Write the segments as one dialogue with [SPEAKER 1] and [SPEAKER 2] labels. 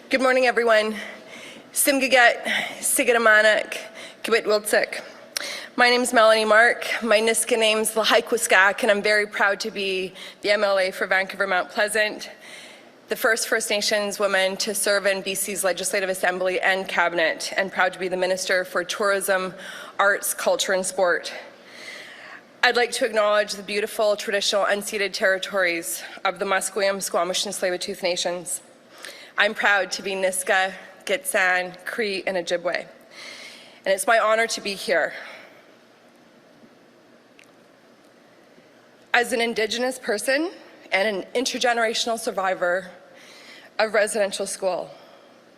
[SPEAKER 1] Good morning, everyone. Simgaget, Sigidamanak, Kwakaka'wakw-Tlingit. My name is Melanie Mark. My Niska name's Tsleil-Waututh, and I'm very proud to be the MLA for Vancouver Mount Pleasant, the first First Nations woman to serve in BC's Legislative Assembly and Cabinet, and proud to be the Minister for Tourism, Arts, Culture and Sport. I'd like to acknowledge the beautiful traditional unceded territories of the Musqueam, Squamish and Tsleil-Waututh Nations. I'm proud to be Niska, Gitxsan, Cree and Ojibwe, and it's my honor to be here. As an Indigenous person and an intergenerational survivor of residential school,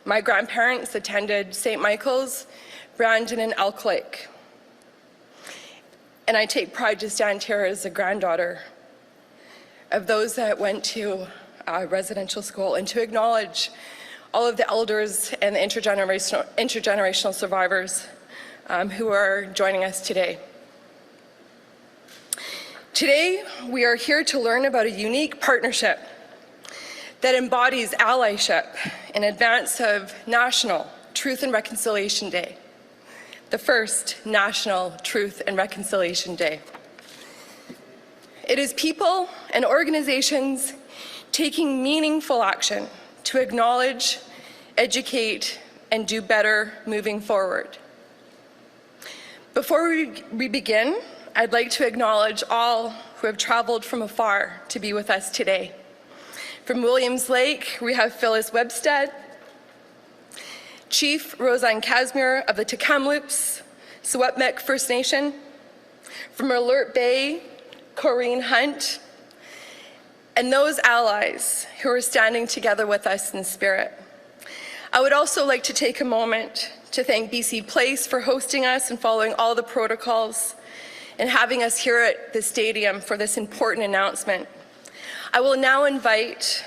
[SPEAKER 1] my grandparents attended St. Michael's, Brandon and Elk Lake, and I take pride to stand here as a granddaughter of those that went to residential school, and to acknowledge all of the elders and the intergenerational survivors who are joining us today. Today, we are here to learn about a unique partnership that embodies allyship in advance of National Truth and Reconciliation Day, the first National Truth and Reconciliation Day. It is people and organizations taking meaningful action to acknowledge, educate, and do better moving forward. Before we begin, I'd like to acknowledge all who have traveled from afar to be with us today. From Williams Lake, we have Phyllis Webstad, Chief Roseanne Casimir of the Kamloops Secwepemc First Nation. From Alert Bay, Corrine Hunt, and those allies who are standing together with us in spirit. I would also like to take a moment to thank BC Place for hosting us and following all the protocols and having us here at the stadium for this important announcement. I will now invite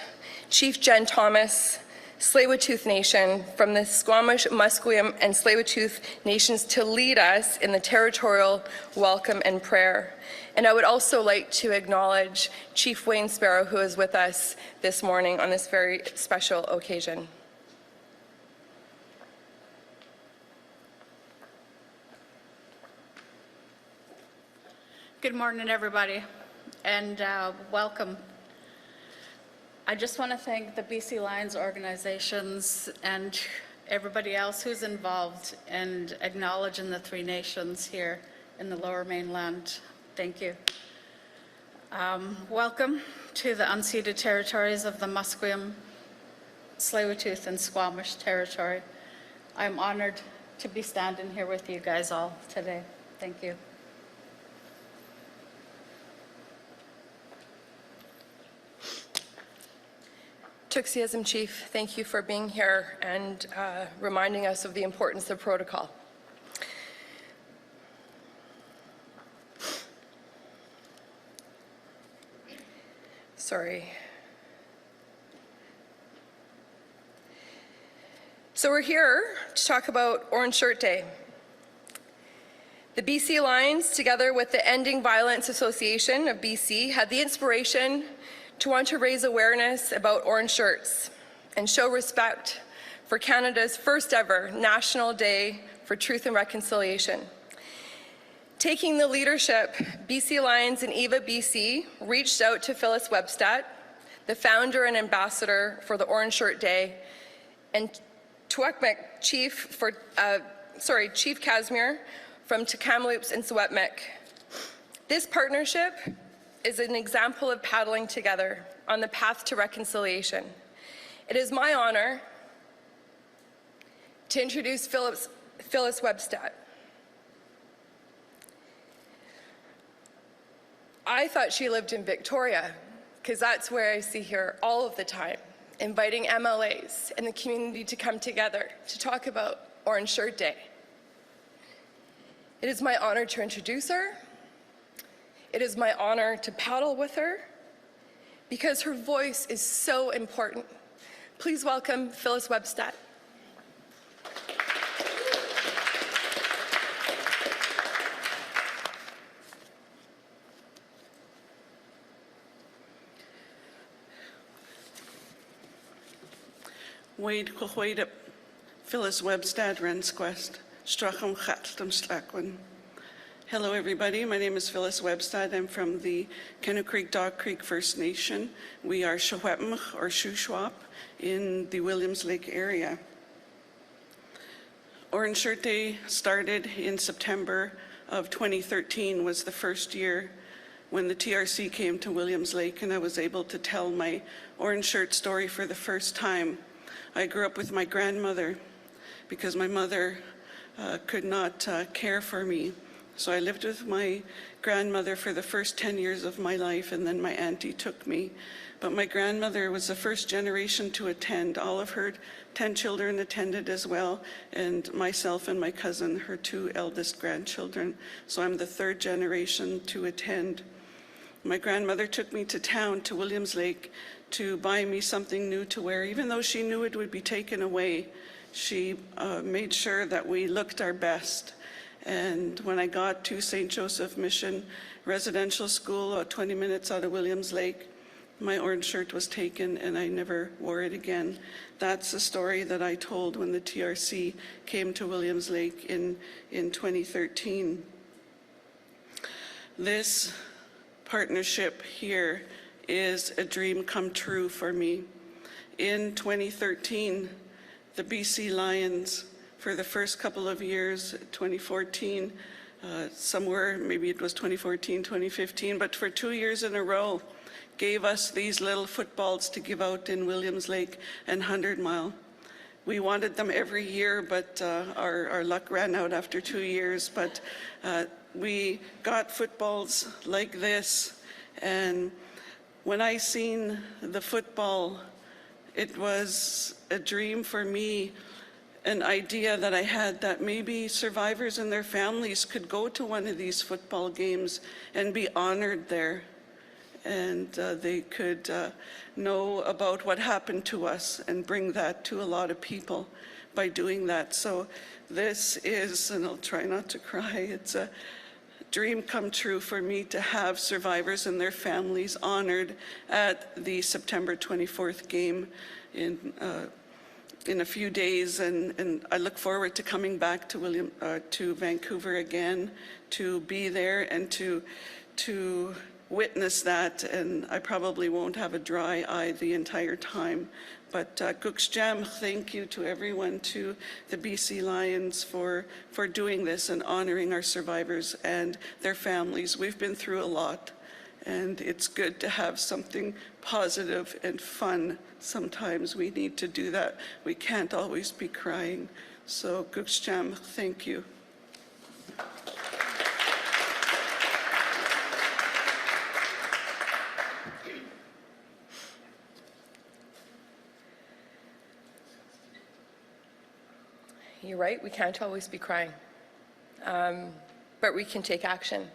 [SPEAKER 1] Chief Jen Thomas, Tsleil-Waututh Nation, from the Squamish, Musqueam, and Tsleil-Waututh Nations to lead us in the territorial welcome and prayer. And I would also like to acknowledge Chief Wayne Sparrow, who is with us this morning on this very special occasion.
[SPEAKER 2] Good morning, everybody, and welcome. I just want to thank the BC Lions organizations and everybody else who's involved in acknowledging the three nations here in the Lower Mainland. Thank you. Welcome to the unceded territories of the Musqueam, Tsleil-Waututh and Squamish territory. I'm honored to be standing here with you guys all today. Thank you.
[SPEAKER 1] Tuxiasm Chief, thank you for being here and reminding us of the importance of protocol. Sorry. So we're here to talk about Orange Shirt Day. The BC Lions, together with the Ending Violence Association of BC, had the inspiration to want to raise awareness about orange shirts and show respect for Canada's first ever National Day for Truth and Reconciliation. Taking the leadership, BC Lions and EVA BC reached out to Phyllis Webstad, the founder and ambassador for the Orange Shirt Day, and Secwepemc Chief Casimir from Kamloops and Secwepemc. This partnership is an example of paddling together on the path to reconciliation. It is my honor to introduce Phyllis Webstad. I thought she lived in Victoria, because that's where I see her all of the time, inviting MLAs and the community to come together to talk about Orange Shirt Day. It is my honor to introduce her. It is my honor to paddle with her, because her voice is so important. Please welcome Phyllis Webstad.
[SPEAKER 3] Wade Kwakwaka'wakw-Tlingit, Phyllis Webstad, Rensquest, Stracham Chatlam Slakwin. Hello, everybody. My name is Phyllis Webstad. I'm from the Kennew Creek Dog Creek First Nation. We are Shawepmach or Shuswap in the Williams Lake area. Orange Shirt Day started in September of 2013, was the first year when the TRC came to Williams Lake, and I was able to tell my orange shirt story for the first time. I grew up with my grandmother because my mother could not care for me. So I lived with my grandmother for the first 10 years of my life, and then my auntie took me. But my grandmother was the first generation to attend. All of her 10 children attended as well, and myself and my cousin, her 2 eldest grandchildren. So I'm the 3rd generation to attend. My grandmother took me to town, to Williams Lake, to buy me something new to wear. Even though she knew it would be taken away, she made sure that we looked our best. And when I got to St. Joseph Mission Residential School, 20 minutes out of Williams Lake, my orange shirt was taken and I never wore it again. That's the story that I told when the TRC came to Williams Lake in 2013. This partnership here is a dream come true for me. In 2013, the BC Lions, for the first couple of years, 2014, somewhere, maybe it was 2014, 2015, but for 2 years in a row, gave us these little footballs to give out in Williams Lake and 100 Mile. We wanted them every year, but our luck ran out after 2 years. But we got footballs like this, and when I seen the football, it was a dream for me, an idea that I had that maybe survivors and their families could go to one of these football games and be honored there. And they could know about what happened to us and bring that to a lot of people by doing that. So this is, and I'll try not to cry, it's a dream come true for me to have survivors and their families honored at the September 24th game in a few days, and I look forward to coming back to Vancouver again to be there and to witness that. And I probably won't have a dry eye the entire time. But Gukshjam, thank you to everyone, to the BC Lions for doing this and honoring our survivors and their families. We've been through a lot, and it's good to have something positive and fun. Sometimes we need to do that. We can't always be crying. So Gukshjam, thank you.
[SPEAKER 1] You're right, we can't always be crying, but we can take action.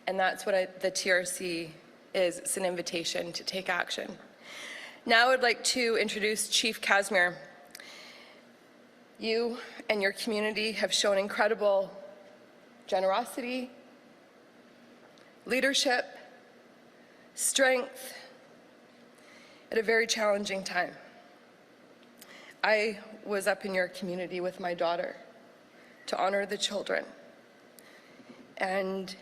[SPEAKER 1] And that's what the TRC is. It's an invitation to take action. Now I'd like to introduce Chief Casimir. You and your community have shown incredible generosity, leadership, strength at a very challenging time. I was up in your community with my daughter to honor the children. And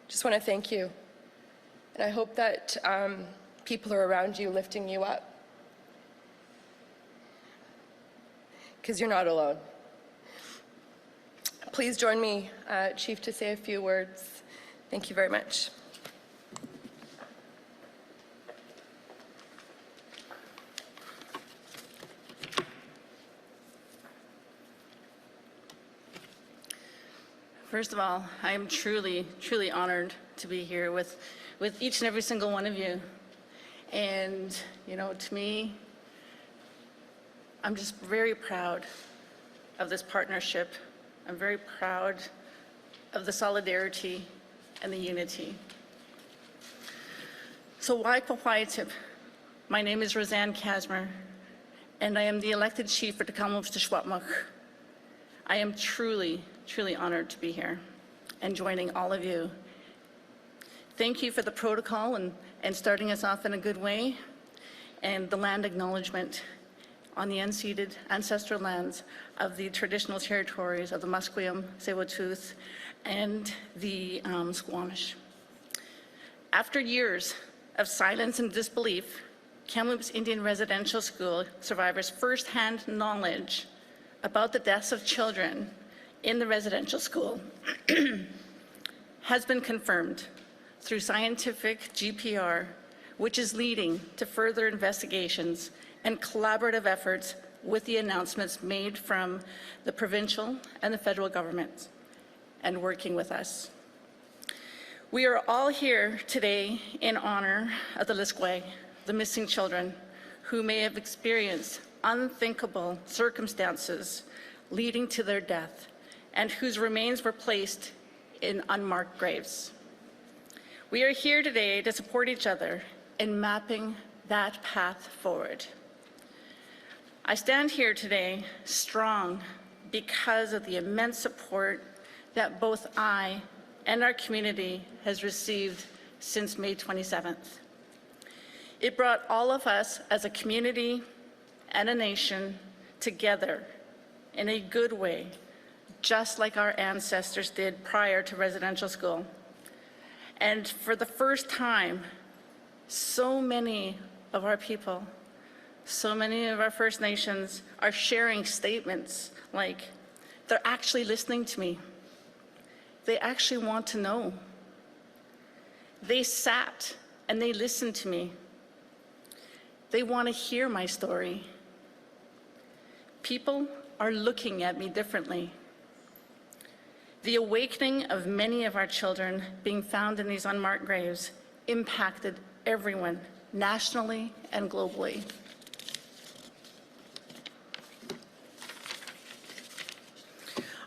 [SPEAKER 1] just want to thank you. And I hope that people are around you lifting you up, because you're not alone. Please join me, Chief, to say a few words. Thank you very much.
[SPEAKER 2] First of all, I am truly, truly honored to be here with each and every single one of you. And, you know, to me, I'm just very proud of this partnership. I'm very proud of the solidarity and the unity. So why Kwakwaka'wakw-Tlingit? My name is Roseanne Casimir, and I am the elected chief for Tsleil-Waututh. I am truly, truly honored to be here and joining all of you. Thank you for the protocol and starting us off in a good way, and the land acknowledgement. on the unceded ancestral lands of the traditional territories of the Musqueam, Tsleil-Waututh, and the Squamish. After years of silence and disbelief, Kamloops Indian Residential School survivors' first-hand knowledge about the deaths of children in the residential school has been confirmed through scientific GPR, which is leading to further investigations and collaborative efforts with the announcements made from the provincial and the federal governments and working with us. We are all here today in honor of the Liskway, the missing children who may have experienced unthinkable circumstances leading to their death and whose remains were placed in unmarked graves. We are here today to support each other in mapping that path forward. I stand here today strong because of the immense support that both I and our community has received since May 27th. It brought all of us as a community and a nation together in a good way, just like our ancestors did prior to residential school. And for the first time, so many of our people, so many of our First Nations are sharing statements like, they're actually listening to me. They actually want to know. They sat and they listened to me. They want to hear my story. People are looking at me differently. The awakening of many of our children being found in these unmarked graves impacted everyone, nationally and globally.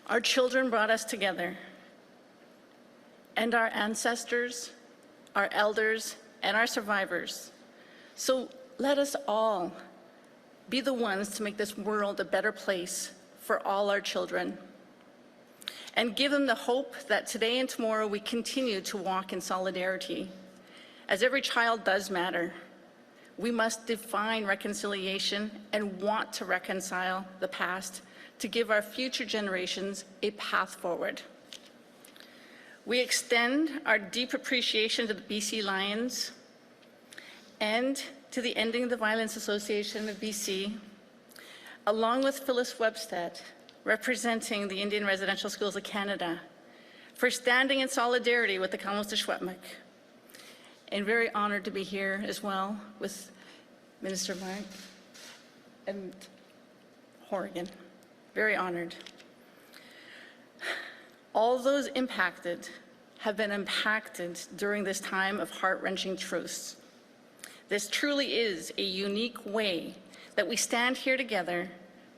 [SPEAKER 2] Our children brought us together, and our ancestors, our elders, and our survivors. So let us all be the ones to make this world a better place for all our children, and give them the hope that today and tomorrow we continue to walk in solidarity. As every child does matter, we must define reconciliation and want to reconcile the past to give our future generations a path forward. We extend our deep appreciation to the BC Lions and to the Ending the Violence Association of BC, along with Phyllis Webstad, representing the Indian Residential Schools of Canada, for standing in solidarity with the Kwakwaka'wakw-Tlingit. And very honored to be here as well with Minister Mark and Horgan. Very honored. All those impacted have been impacted during this time of heart-wrenching truths. This truly is a unique way that we stand here together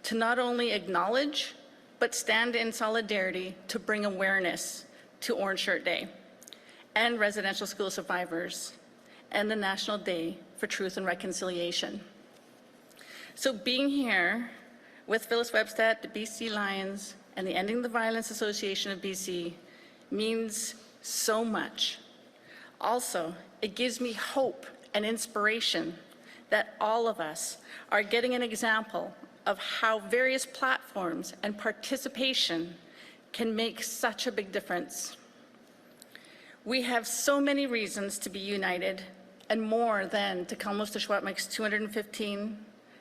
[SPEAKER 2] to not only acknowledge, but stand in solidarity to bring awareness to Orange Shirt Day and residential school survivors and the National Day for Truth and Reconciliation. So being here with Phyllis Webstad, the BC Lions, and the Ending the Violence Association of BC means so much. Also, it gives me hope and inspiration that all of us are getting an example of how various platforms and participation can make such a big difference. We have so many reasons to be united, and more than Tsleil-Waututh 215,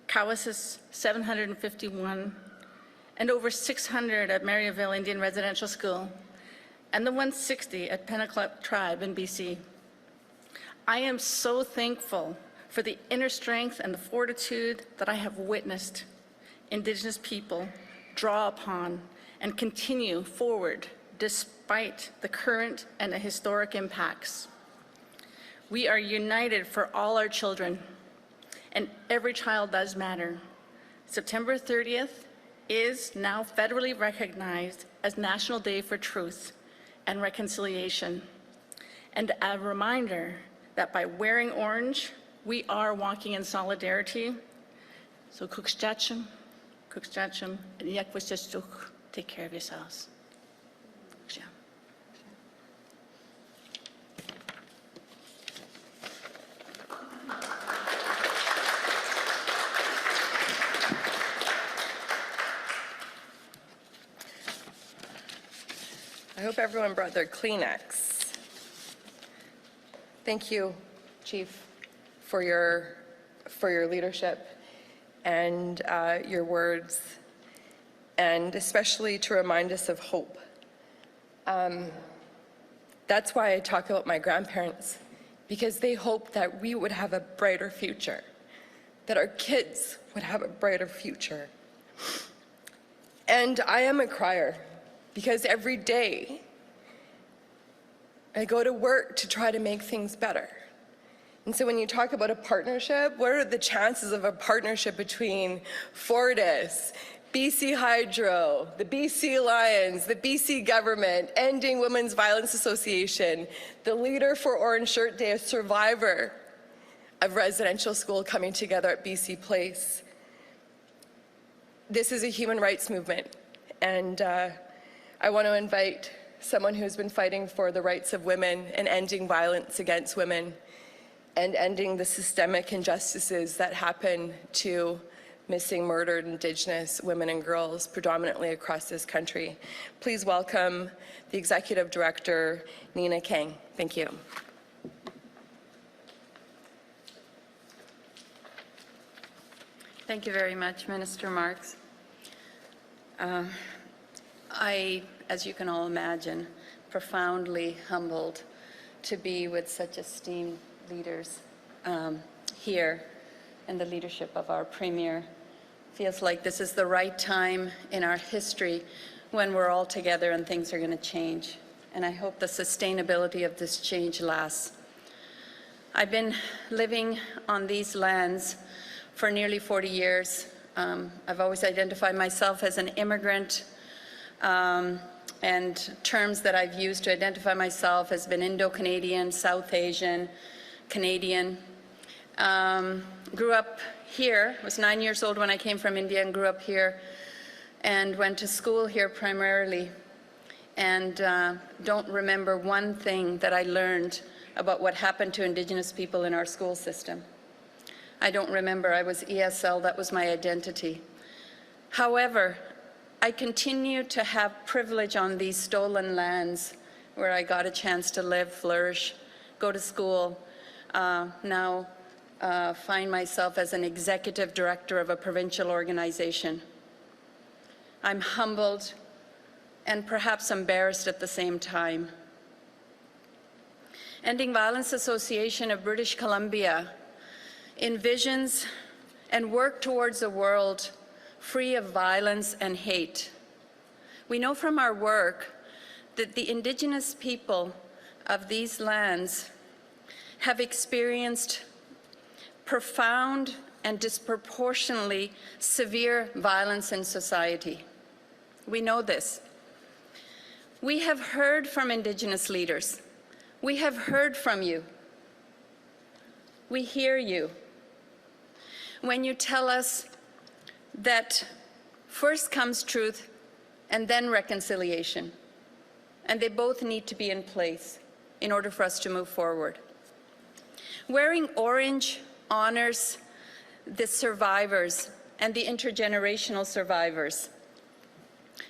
[SPEAKER 2] Kawasis 751, and over 600 at Mariaville Indian Residential School, and the 160 at Pennaquip Tribe in BC. I am so thankful for the inner strength and the fortitude that I have witnessed Indigenous people draw upon and continue forward despite the current and the historic impacts. We are united for all our children, and every child does matter. September 30th is now federally recognized as National Day for Truth and Reconciliation, and a reminder that by wearing orange, we are walking in solidarity. So Kukschachim, and Yakwachachuk, take care of yourselves.
[SPEAKER 1] hope everyone brought their Kleenex. Thank you, Chief, for your leadership and your words, and especially to remind us of hope. That's why I talk about my grandparents, because they hoped that we would have a brighter future, that our kids would have a brighter future. And I am a crier, because every day I go to work to try to make things better. And so when you talk about a partnership, what are the chances of a partnership between Fortis, BC Hydro, the BC Lions, the BC government, Ending Women's Violence Association, the Leader for Orange Shirt Day, a survivor of residential school coming together at BC Place? This is a human rights movement, and I want to invite someone who's been fighting for the rights of women and ending violence against women and ending the systemic injustices that happen to missing, murdered Indigenous women and girls, predominantly across this country. Please welcome the Executive Director, Ninu Kang. Thank you.
[SPEAKER 4] Thank you very much, Minister Marks. As you can all imagine, profoundly humbled to be with such esteemed leaders here and the leadership of our Premier. Feels like this is the right time in our history when we're all together and things are going to change. And I hope the sustainability of this change lasts. I've been living on these lands for nearly 40 years. I've always identified myself as an immigrant, and terms that I've used to identify myself has been Indo-Canadian, South Asian, Canadian. Grew up here, was 9 years old when I came from India and grew up here and went to school here primarily, and don't remember one thing that I learned about what happened to Indigenous people in our school system. I don't remember. I was ESL, that was my identity. However, I continue to have privilege on these stolen lands where I got a chance to live, flourish, go to school, now find myself as an executive director of a provincial organization. I'm humbled and perhaps embarrassed at the same time. Ending Violence Association of British Columbia envisions and work towards a world free of violence and hate. We know from our work that the Indigenous people of these lands have experienced profound and disproportionately severe violence in society. We know this. We have heard from Indigenous leaders. We have heard from you. We hear you when you tell us that first comes truth and then reconciliation, and they both need to be in place in order for us to move forward. Wearing orange honors the survivors and the intergenerational survivors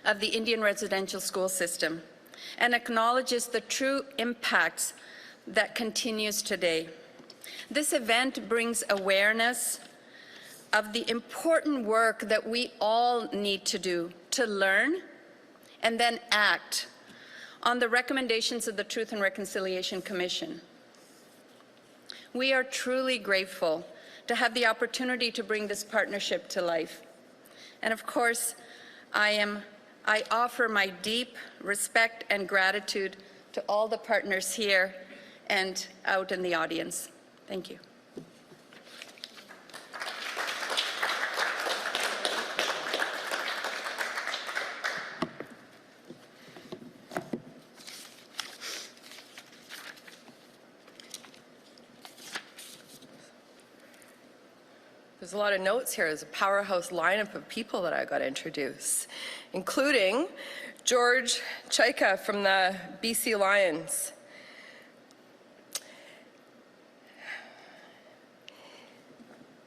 [SPEAKER 4] of the Indian residential school system and acknowledges the true impacts that continues today. This event brings awareness of the important work that we all need to do to learn and then act on the recommendations of the Truth and Reconciliation Commission. We are truly grateful to have the opportunity to bring this partnership to life. And of course, I offer my deep respect and gratitude to all the partners here and out in the audience. Thank you.
[SPEAKER 1] There's a lot of notes here. There's a powerhouse lineup of people that I got to introduce, including George Chayka from the BC Lions.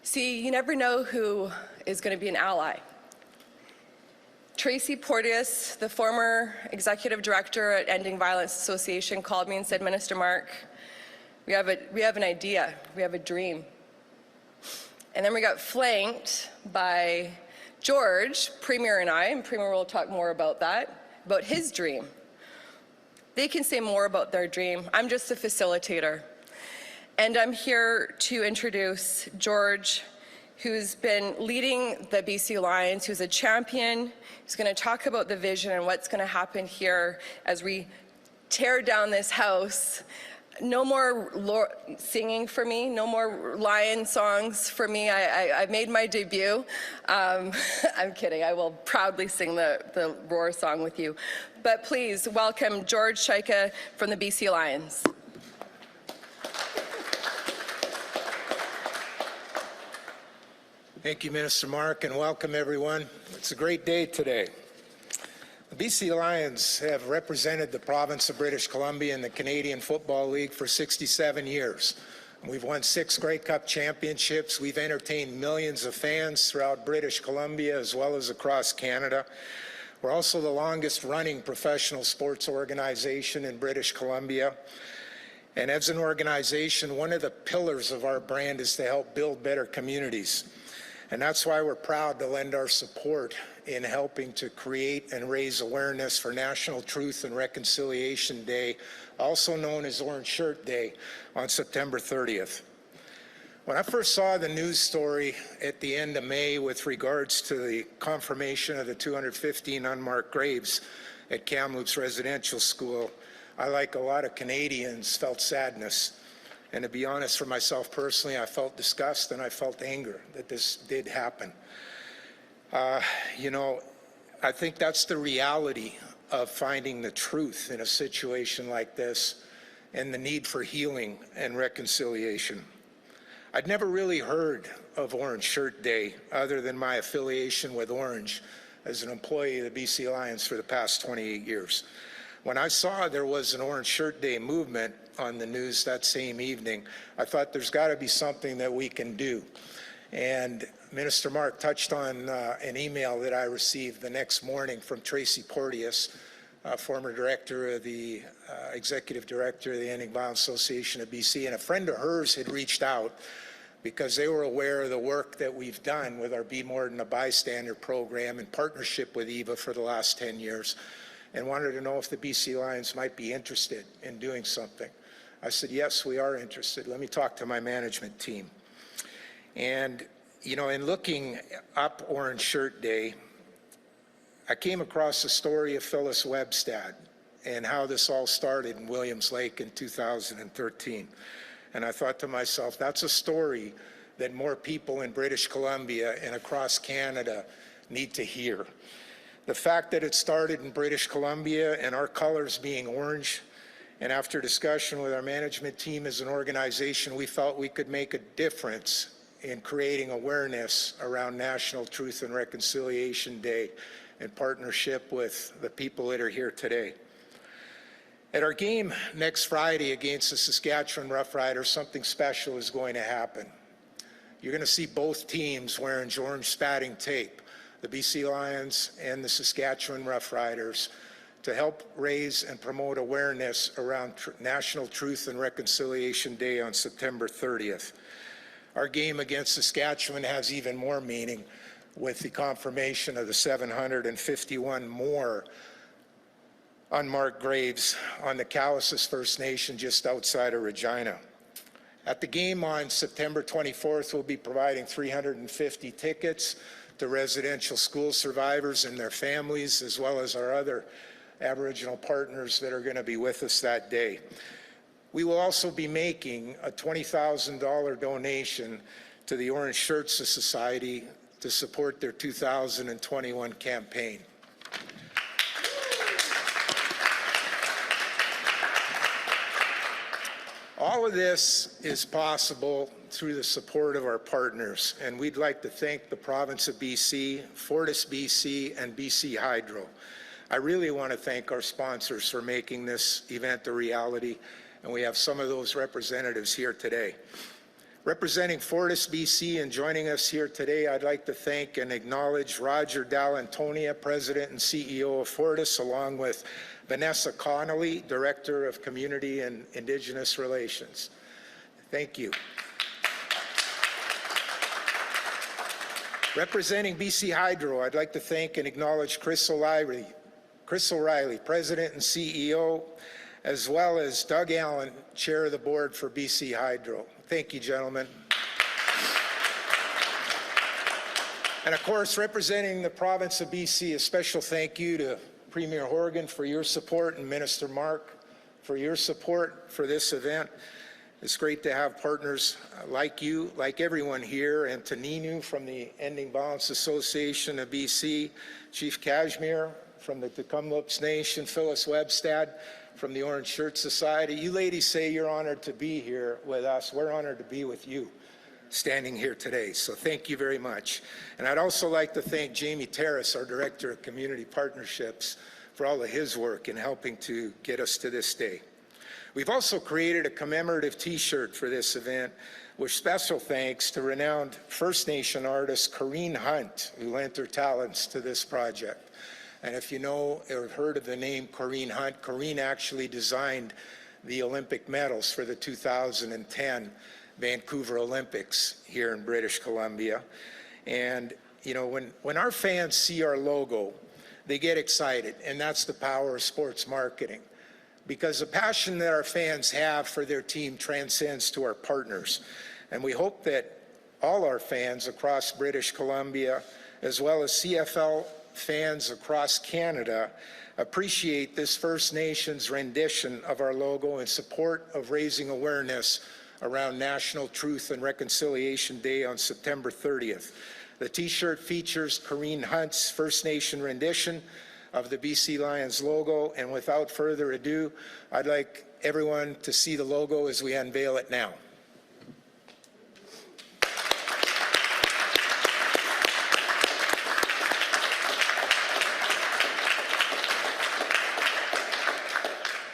[SPEAKER 1] See, you never know who is going to be an ally. Tracy Porteous, the former executive director at Ending Violence Association, called me and said, Minister Mark, we have an idea, we have a dream. And then we got flanked by George, Premier and I, and Premier will talk more about that, about his dream. They can say more about their dream. I'm just a facilitator. And I'm here to introduce George, who's been leading the BC Lions, who's a champion. He's going to talk about the vision and what's going to happen here as we tear down this house. No more singing for me, no more lion songs for me. I made my debut. I'm kidding, I will proudly sing the roar song with you. But please welcome George Chayka from the BC Lions.
[SPEAKER 5] Thank you, Minister Mark, and welcome everyone. It's a great day today. The BC Lions have represented the province of British Columbia in the Canadian Football League for 67 years. We've won 6 Grey Cup championships. We've entertained millions of fans throughout British Columbia as well as across Canada. We're also the longest running professional sports organization in British Columbia. And as an organization, one of the pillars of our brand is to help build better communities. And that's why we're proud to lend our support in helping to create and raise awareness for National Truth and Reconciliation Day, also known as Orange Shirt Day, on September 30th. When I first saw the news story at the end of May with regards to the confirmation of the 215 unmarked graves at Kamloops Residential School, I, like a lot of Canadians, felt sadness. And to be honest, for myself personally, I felt disgust and I felt anger that this did happen. You know, I think that's the reality of finding the truth in a situation like this and the need for healing and reconciliation. I'd never really heard of Orange Shirt Day other than my affiliation with Orange as an employee of the BC Lions for the past 28 years. When I saw there was an Orange Shirt Day movement on the news that same evening, I thought there's got to be something that we can do. And Minister Mark touched on an email that I received the next morning from Tracy Porteous, former director of the executive director of the Ending Violence Association of BC, and a friend of hers had reached out because they were aware of the work that we've done with our Be More Than a Bystander program in partnership with EVA for the last 10 years, and wanted to know if the BC Lions might be interested in doing something. I said, yes, we are interested. Let me talk to my management team. And, you know, in looking up Orange Shirt Day, I came across the story of Phyllis Webstad and how this all started in Williams Lake in 2013. And I thought to myself, that's a story that more people in British Columbia and across Canada need to hear. The fact that it started in British Columbia and our colors being orange, and after discussion with our management team as an organization, we felt we could make a difference in creating awareness around National Truth and Reconciliation Day in partnership with the people that are here today. At our game next Friday against the Saskatchewan Roughriders, something special is going to happen. You're going to see both teams wearing orange spatting tape, the BC Lions and the Saskatchewan Roughriders, to help raise and promote awareness around National Truth and Reconciliation Day on September 30th. Our game against Saskatchewan has even more meaning with the confirmation of the 751 more unmarked graves on the Cowessess First Nation just outside of Regina. At the game on September 24th, we'll be providing 350 tickets to residential school survivors and their families, as well as our other Aboriginal partners that are going to be with us that day. We will also be making a $20,000 donation to the Orange Shirts Society to support their 2021 campaign. All of this is possible through the support of our partners, and we'd like to thank the province of BC, Fortis BC, and BC Hydro. I really want to thank our sponsors for making this event a reality, and we have some of those representatives here today. Representing Fortis, BC, and joining us here today, I'd like to thank and acknowledge Roger Dall'Antonia, President and CEO of Fortis, along with Vanessa Connolly, Director of Community and Indigenous Relations. Thank you. Representing BC Hydro, I'd like to thank and acknowledge Chris O'Reilly, President and CEO, as well as Doug Allen, Chair of the Board for BC Hydro. Thank you, gentlemen. And of course, representing the province of BC, a special thank you to Premier Horgan for your support and Minister Mark for your support for this event. It's great to have partners like you, like everyone here, and to Ninu from the Ending Violence Association of BC, Chief Kashmir from the Tsleil-Waututh Nation, Phyllis Webstad from the Orange Shirt Society. You ladies say you're honored to be here with us. We're honored to be with you standing here today. So thank you very much. And I'd also like to thank Jamie Terrace, our Director of Community Partnerships, for all of his work in helping to get us to this day. We've also created a commemorative t-shirt for this event with special thanks to renowned First Nation artist Corrine Hunt, who lent her talents to this project. And if you know or heard of the name Corrine Hunt, Corrine actually designed the Olympic medals for the 2010 Vancouver Olympics here in British Columbia. And you know, when our fans see our logo, they get excited, and that's the power of sports marketing. Because the passion that our fans have for their team transcends to our partners. And we hope that all our fans across British Columbia, as well as CFL fans across Canada, appreciate this First Nations rendition of our logo in support of raising awareness around National Truth and Reconciliation Day on September 30th. The t-shirt features Corrine Hunt's First Nation rendition of the BC Lions logo, and without further ado, I'd like everyone to see the logo as we unveil it now.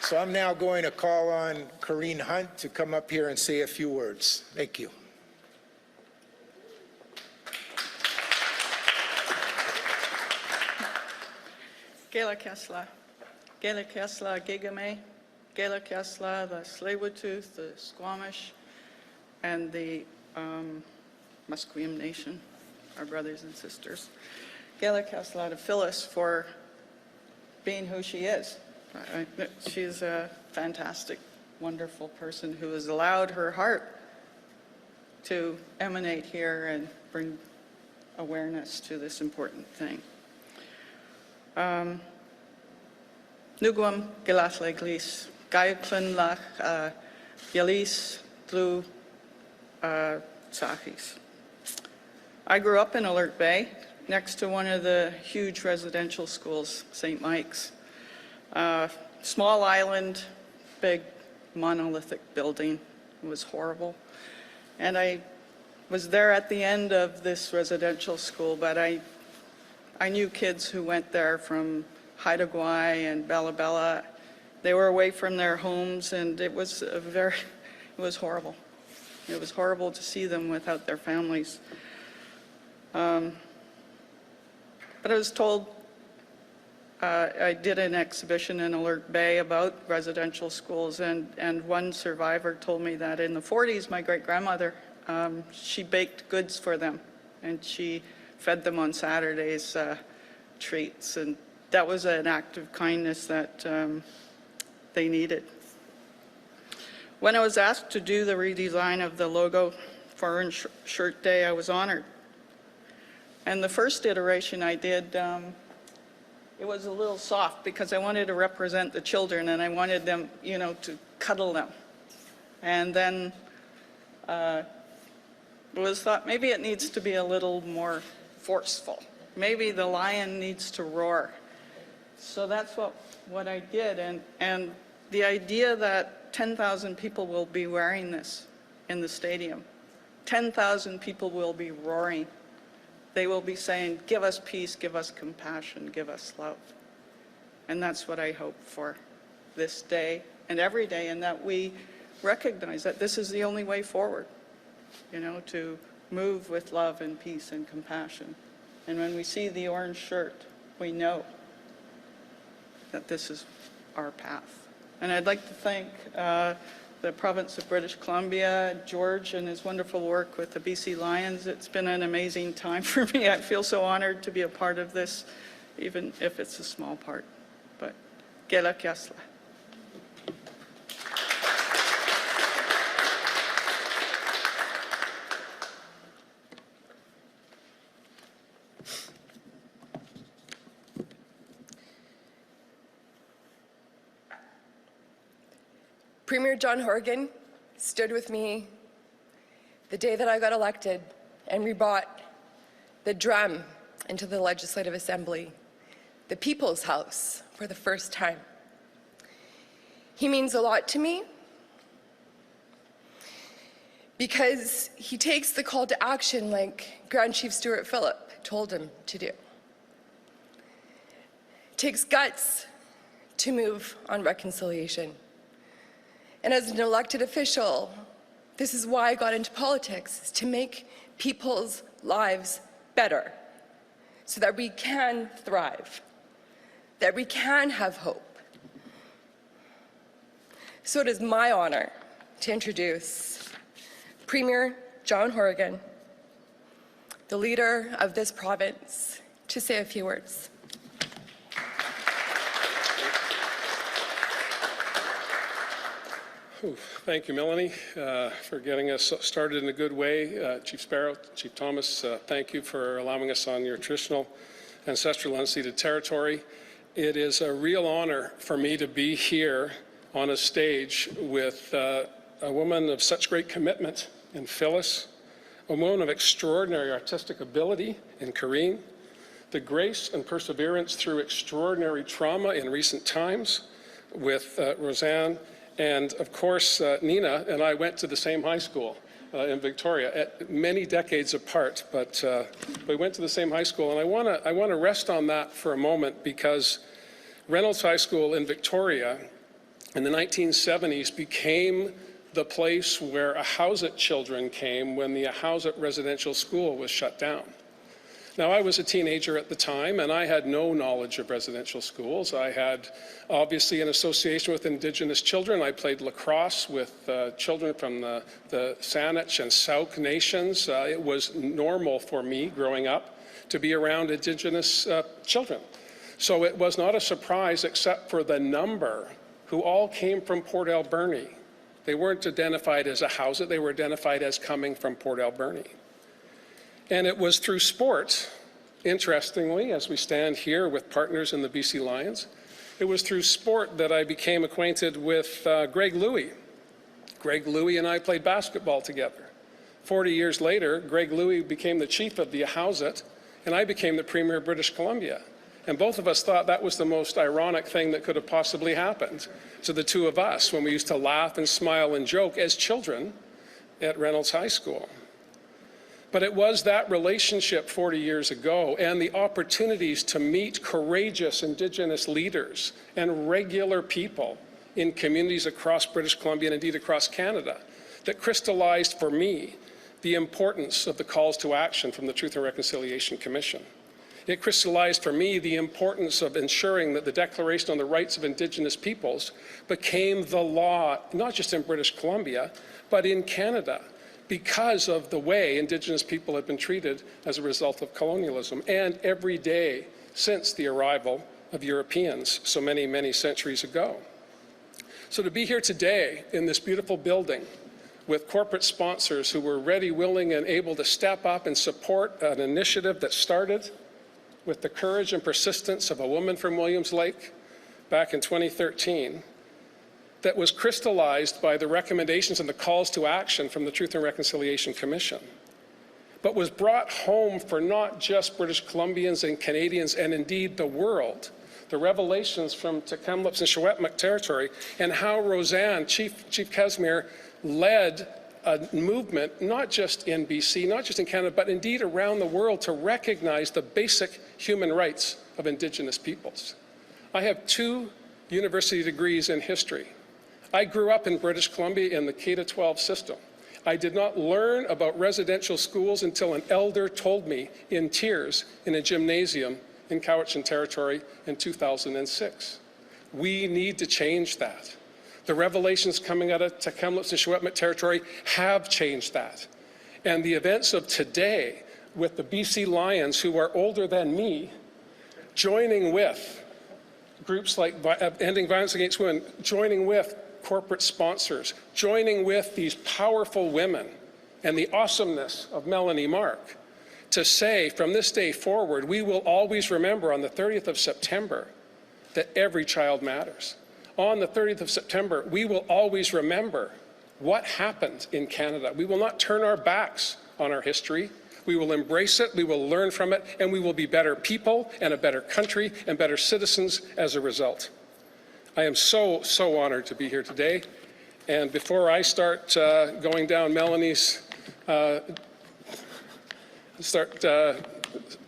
[SPEAKER 5] So I'm now going to call on Corrine Hunt to come up here and say a few words. Thank you.
[SPEAKER 6] Gela Kesla, Gigame, Gela Kesla, the Tsleil-Waututh, the Squamish, and the Musqueam Nation, our brothers and sisters. Gela Kesla to Phyllis for being who she is. She's a fantastic, wonderful person who has allowed her heart to emanate here and bring awareness to this important thing. Nugwam Gilas Leglis, Gaiklin Lach Yalis Blue Sachis. I grew up in Alert Bay, next to one of the huge residential schools, St. Mike's. Small island, big monolithic building. It was horrible. And I was there at the end of this residential school, but I knew kids who went there from Haida Gwaii and Bella Bella. They were away from their homes, and it was horrible. It was horrible to see them without their families. But I was told, I did an exhibition in Alert Bay about residential schools, and one survivor told me that in the 40s, my great-grandmother, she baked goods for them, and she fed them on Saturdays treats, and that was an act of kindness that they needed. When I was asked to do the redesign of the logo for Orange Shirt Day, I was honored. And the first iteration I did, it was a little soft because I wanted to represent the children, and I wanted them, you know, to cuddle them. And then it was thought maybe it needs to be a little more forceful. Maybe the lion needs to roar. So that's what I did. And the idea that 10,000 people will be wearing this in the stadium, 10,000 people will be roaring. They will be saying, give us peace, give us compassion, give us love. And that's what I hope for this day and every day, and that we recognize that this is the only way forward. you know, to move with love and peace and compassion. And when we see the orange shirt, we know that this is our path. And I'd like to thank the province of British Columbia, George, and his wonderful work with the BC Lions. It's been an amazing time for me. I feel so honored to be a part of this, even if it's a small part. But Gela Kiasla.
[SPEAKER 1] Premier John Horgan stood with me the day that I got elected, and we brought the drum into the Legislative Assembly, the People's House, for the first time. He means a lot to me because he takes the call to action like Grand Chief Stuart Phillip told him to do. It takes guts to move on reconciliation. And as an elected official, this is why I got into politics, is to make people's lives better so that we can thrive, that we can have hope. So it is my honor to introduce Premier John Horgan, the leader of this province, to say a few words.
[SPEAKER 7] Thank you, Melanie, for getting us started in a good way. Chief Sparrow, Chief Thomas, thank you for allowing us on your traditional ancestral unceded territory. It is a real honor for me to be here on a stage with a woman of such great commitment in Phyllis, a woman of extraordinary artistic ability in Corrine, the grace and perseverance through extraordinary trauma in recent times with Roseanne, and of course, Nina and I went to the same high school in Victoria, at many decades apart, but we went to the same high school. And I want to rest on that for a moment, because Reynolds High School in Victoria in the 1970s became the place where Ahousaht children came when the Ahousaht residential school was shut down. Now, I was a teenager at the time, and I had no knowledge of residential schools. I had, obviously, an association with Indigenous children. I played lacrosse with children from the Saanich and Sauk nations. It was normal for me, growing up, to be around Indigenous children. So it was not a surprise, except for the number who all came from Port Alberni. They weren't identified as Ahousaht, they were identified as coming from Port Alberni. And it was through sport, interestingly, as we stand here with partners in the BC Lions, it was through sport that I became acquainted with Greg Louie. Greg Louie and I played basketball together. 40 years later, Greg Louie became the chief of the Ahousaht, and I became the Premier of British Columbia. And both of us thought that was the most ironic thing that could have possibly happened to the two of us when we used to laugh and smile and joke as children at Reynolds High School. But it was that relationship 40 years ago and the opportunities to meet courageous Indigenous leaders and regular people in communities across British Columbia and indeed across Canada that crystallized for me the importance of the calls to action from the Truth and Reconciliation Commission. It crystallized for me the importance of ensuring that the Declaration on the Rights of Indigenous Peoples became the law, not just in British Columbia, but in Canada, because of the way Indigenous people have been treated as a result of colonialism, and every day since the arrival of Europeans so many, many centuries ago. So to be here today in this beautiful building with corporate sponsors who were ready, willing, and able to step up and support an initiative that started with the courage and persistence of a woman from Williams Lake back in 2013, that was crystallized by the recommendations and the calls to action from the Truth and Reconciliation Commission, but was brought home for not just British Columbians and Canadians and indeed the world. The revelations from Tk'emlúps and Secwépemc territory, and how Roseanne, Chief Casimir, led a movement, not just in BC, not just in Canada, but indeed around the world, to recognize the basic human rights of Indigenous peoples. I have 2 university degrees in history. I grew up in British Columbia in the K-12 system. I did not learn about residential schools until an elder told me in tears in a gymnasium in Cowichan Territory in 2006. We need to change that. The revelations coming out of Tk'emlúps and Secwepemc Territory have changed that. And the events of today with the BC Lions, who are older than me, joining with groups like Ending Violence Against Women, joining with corporate sponsors, joining with these powerful women and the awesomeness of Melanie Mark to say from this day forward, we will always remember on the 30th of September that every child matters. On the 30th of September, we will always remember what happened in Canada. We will not turn our backs on our history. We will embrace it, we will learn from it, and we will be better people and a better country and better citizens as a result. I am so honored to be here today. And before I start going down Melanie's,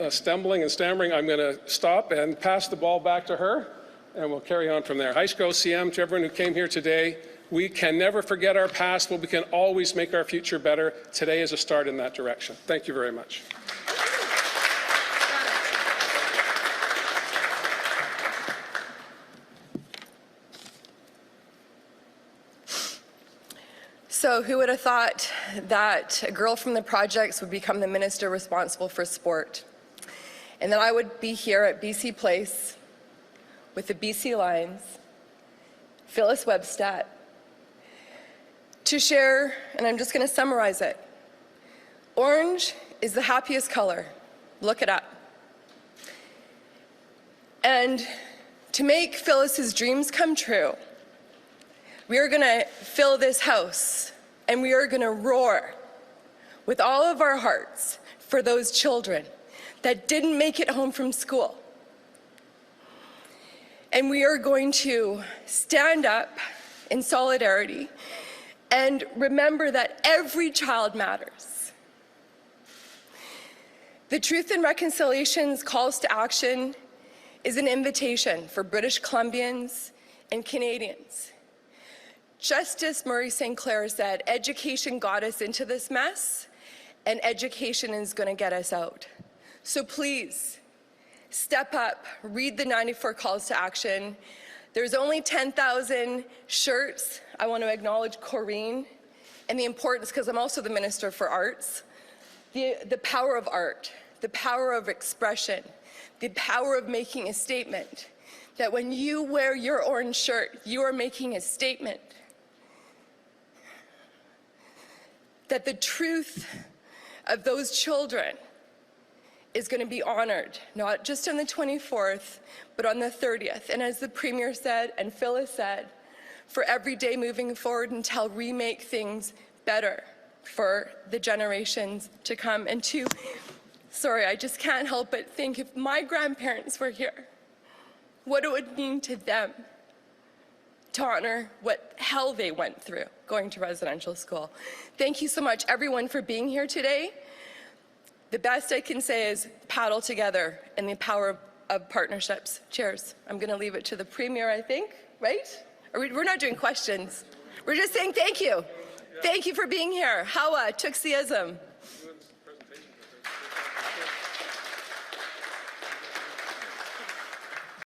[SPEAKER 7] stumbling and stammering, I'm going to stop and pass the ball back to her, and we'll carry on from there. Haishko Siem, to everyone who came here today, we can never forget our past, but we can always make our future better. Today is a start in that direction. Thank you very much.
[SPEAKER 1] So who would have thought that a girl from the projects would become the minister responsible for sport? And that I would be here at BC Place with the BC Lions, Phyllis Webstad, to share, and I'm just going to summarize it. Orange is the happiest color. Look it up. And to make Phyllis's dreams come true, we are going to fill this house and we are going to roar with all of our hearts for those children that didn't make it home from school. And we are going to stand up in solidarity and remember that every child matters. The Truth and Reconciliation's calls to action is an invitation for British Columbians and Canadians. Justice Murray St. Clair said, education got us into this mess, and education is going to get us out. So please, step up, read the 94 calls to action. There's only 10,000 shirts. I want to acknowledge Corrine and the importance, because I'm also the Minister for Arts, the power of art, the power of expression, the power of making a statement, that when you wear your orange shirt, you are making a statement. That the truth of those children is going to be honored, not just on the 24th, but on the 30th. And as the Premier said, and Phyllis said, for every day moving forward until we make things better for the generations to come. And sorry, I just can't help but think if my grandparents were here, what it would mean to them to honor what hell they went through going to residential school. Thank you so much, everyone, for being here today. The best I can say is paddle together in the power of partnerships. Cheers. I'm going to leave it to the Premier, I think, right? We're not doing questions. We're just saying thank you. Thank you for being here. Hawa, Tuxism.